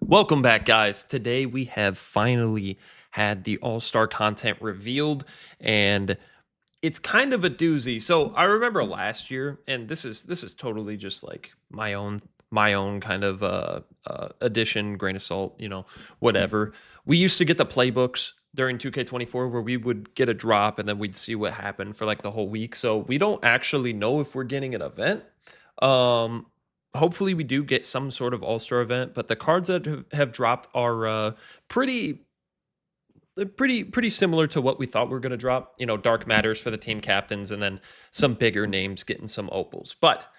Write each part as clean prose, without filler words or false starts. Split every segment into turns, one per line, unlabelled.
Welcome back, guys. Today we have finally had the All-Star content revealed, and it's kind of a doozy. So I remember last year, and this is totally just like my own kind of addition, grain of salt, whatever. We used to get the playbooks during 2K24 where we would get a drop and then we'd see what happened for like the whole week. So we don't actually know if we're getting an event. Um, Hopefully we do get some sort of all-star event, but the cards that have dropped are pretty pretty similar to what we thought we were going to drop. Dark Matters for the team captains, and then some bigger names getting some opals. But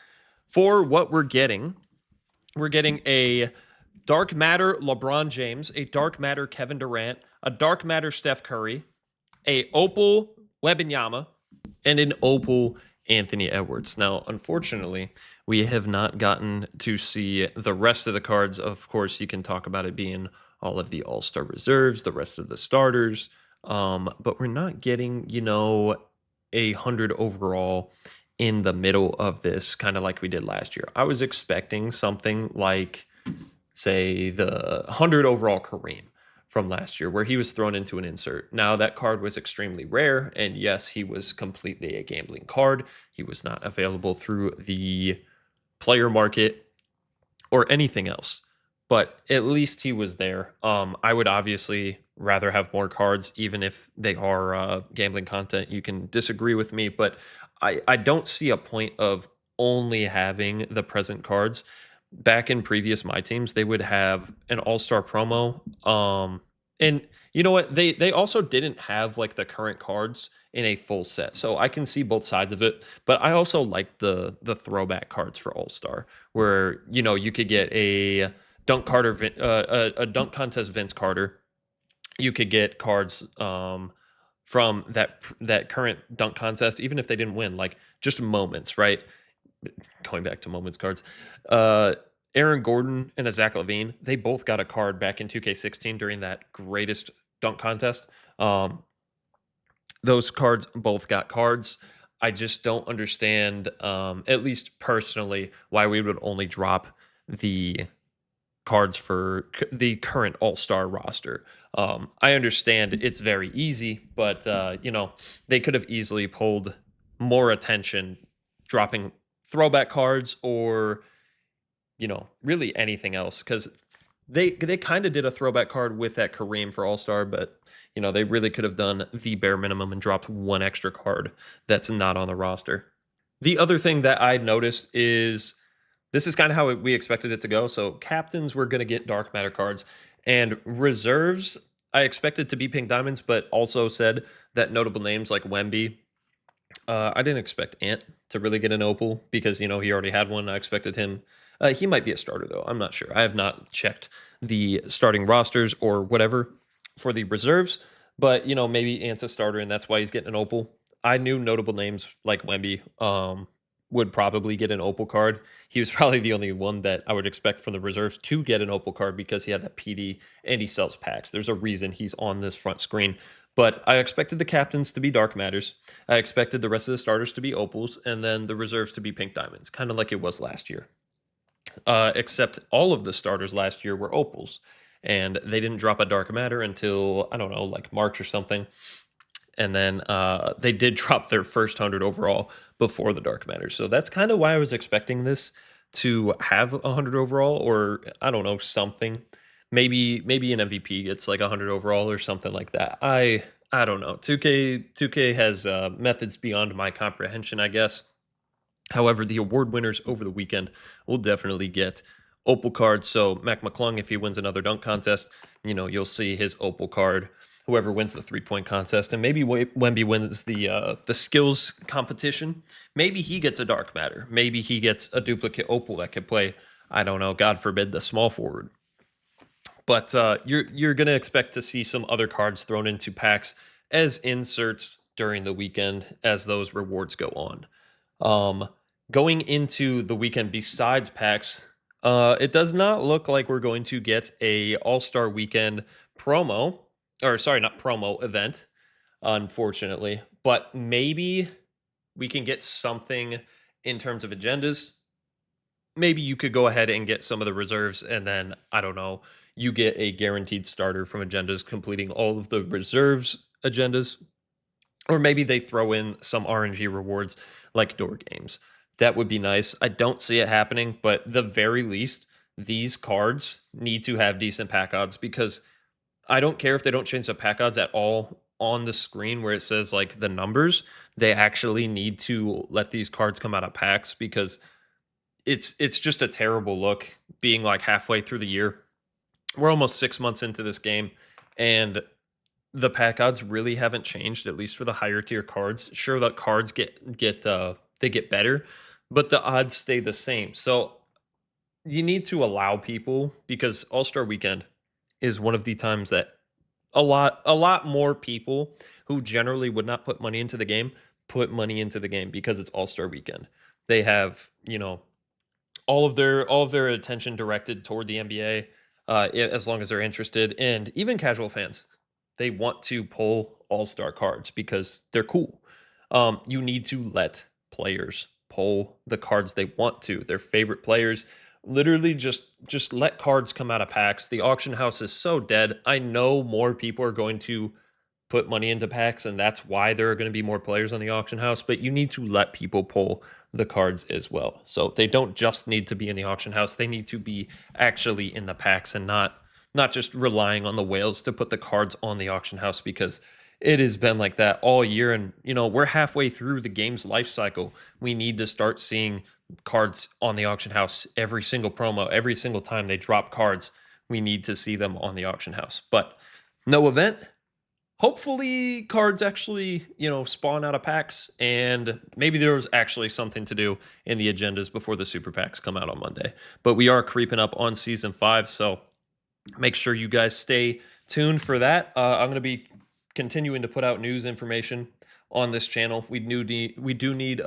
for what we're getting a Dark Matter LeBron James, a Dark Matter Kevin Durant, a Dark Matter Steph Curry, a opal Wembanyama, and an opal Anthony Edwards. Now, unfortunately, we have not gotten to see the rest of the cards. Of course, you can talk about it being all of the All-Star reserves, the rest of the starters, but we're not getting, 100 overall in the middle of this, kind of like we did last year. I was expecting something like, say, the 100 overall Kareem from last year, where he was thrown into an insert. Now, that card was extremely rare, and yes, he was completely a gambling card. He was not available through the player market or anything else, but at least he was there. I would obviously rather have more cards, even if they are gambling content. You can disagree with me, but I don't see a point of only having the present cards. Back in previous my teams, they would have an all-star promo. And you know what? They also didn't have like the current cards in a full set. So I can see both sides of it, but I also like the throwback cards for All-Star where you could get a a dunk contest Vince Carter. You could get cards from that current dunk contest, even if they didn't win, like just moments, right? Going back to moments cards, uh, Aaron Gordon and a Zach Levine, they both got a card back in 2K16 during that greatest dunk contest. Those cards both got cards. I just don't understand, at least personally, why we would only drop the cards for the current All Star roster. I understand it's very easy, but they could have easily pulled more attention dropping throwback cards or really anything else because they kind of did a throwback card with that Kareem for All Star, but they really could have done the bare minimum and dropped one extra card that's not on the roster. The other thing that I noticed is this is kind of how we expected it to go. So captains were going to get dark matter cards, and reserves I expected to be pink diamonds, but also said that notable names like Wemby. I didn't expect Ant to really get an opal because he already had one. I expected him. He might be a starter though. I'm not sure. I have not checked the starting rosters or whatever for the reserves, but maybe Ant's a starter and that's why he's getting an opal. I knew notable names like Wemby would probably get an opal card. He was probably the only one that I would expect from the reserves to get an opal card because he had that PD and he sells packs. There's a reason he's on this front screen. But I expected the captains to be dark matters. I expected the rest of the starters to be opals, and then the reserves to be pink diamonds, kind of like it was last year. Except all of the starters last year were opals, and they didn't drop a dark matter until I don't know, like March or something. And then they did drop their first 100 overall before the dark matter. So that's kind of why I was expecting this to have 100 overall, or I don't know, something. Maybe an MVP gets like 100 overall or something like that. I don't know. 2K has methods beyond my comprehension, I guess. However, the award winners over the weekend will definitely get opal cards. So Mac McClung, if he wins another dunk contest, you'll see his opal card. Whoever wins the 3-point contest, and maybe Wemby wins the skills competition, maybe he gets a dark matter. Maybe he gets a duplicate opal that could play. I don't know. God forbid the small forward. But you're gonna expect to see some other cards thrown into packs as inserts during the weekend as those rewards go on. Going into the weekend, besides packs, it does not look like we're going to get a All-Star Weekend promo, or sorry, not promo event, unfortunately. But maybe we can get something in terms of agendas. maybe you could go ahead and get some of the reserves, and then I don't know, you get a guaranteed starter from agendas completing all of the reserves agendas, or maybe they throw in some RNG rewards like door games. That would be nice. I don't see it happening, but the very least, these cards need to have decent pack odds, because I don't care if they don't change the pack odds at all on the screen where it says like the numbers. They actually need to let these cards come out of packs, because it's just a terrible look being like halfway through the year. We're almost 6 months into this game, and the pack odds really haven't changed, at least for the higher tier cards. Sure, the cards they get better, but the odds stay the same. So you need to allow people, because All-Star Weekend is one of the times that a lot more people who generally would not put money into the game put money into the game, because it's All-Star Weekend. They have, all of their attention directed toward the NBA, as long as they're interested, and even casual fans, they want to pull All Star cards because they're cool. You need to let players pull the cards they want to, their favorite players. Literally, just let cards come out of packs. The auction house is so dead. I know more people are going to put money into packs, and that's why there are going to be more players on the auction house, but you need to let people pull the cards as well. So they don't just need to be in the auction house, they need to be actually in the packs, and not just relying on the whales to put the cards on the auction house, because it has been like that all year. And we're halfway through the game's life cycle. We need to start seeing cards on the auction house every single promo, every single time they drop cards. We need to see them on the auction house. But no event. Hopefully cards actually, spawn out of packs, and maybe there was actually something to do in the agendas before the super packs come out on Monday. But we are creeping up on season 5, so make sure you guys stay tuned for that. I'm going to be continuing to put out news information on this channel. We do need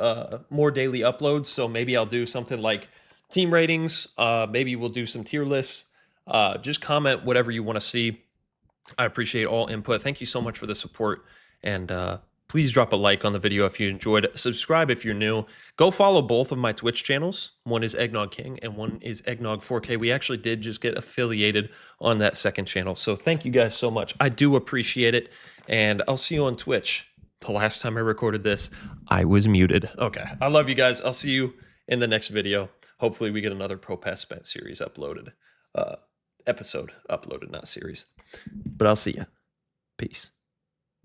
more daily uploads, so maybe I'll do something like team ratings. Maybe we'll do some tier lists. Just comment whatever you want to see. I appreciate all input. Thank you so much for the support. And please drop a like on the video if you enjoyed it. Subscribe if you're new. Go follow both of my Twitch channels. One is Eggnog King and one is Eggnog 4K. We actually did just get affiliated on that second channel. So thank you guys so much. I do appreciate it. And I'll see you on Twitch. The last time I recorded this, I was muted. Okay. I love you guys. I'll see you in the next video. Hopefully we get another Pro Pass Bet series uploaded. Episode uploaded, not series. But I'll see ya. Peace.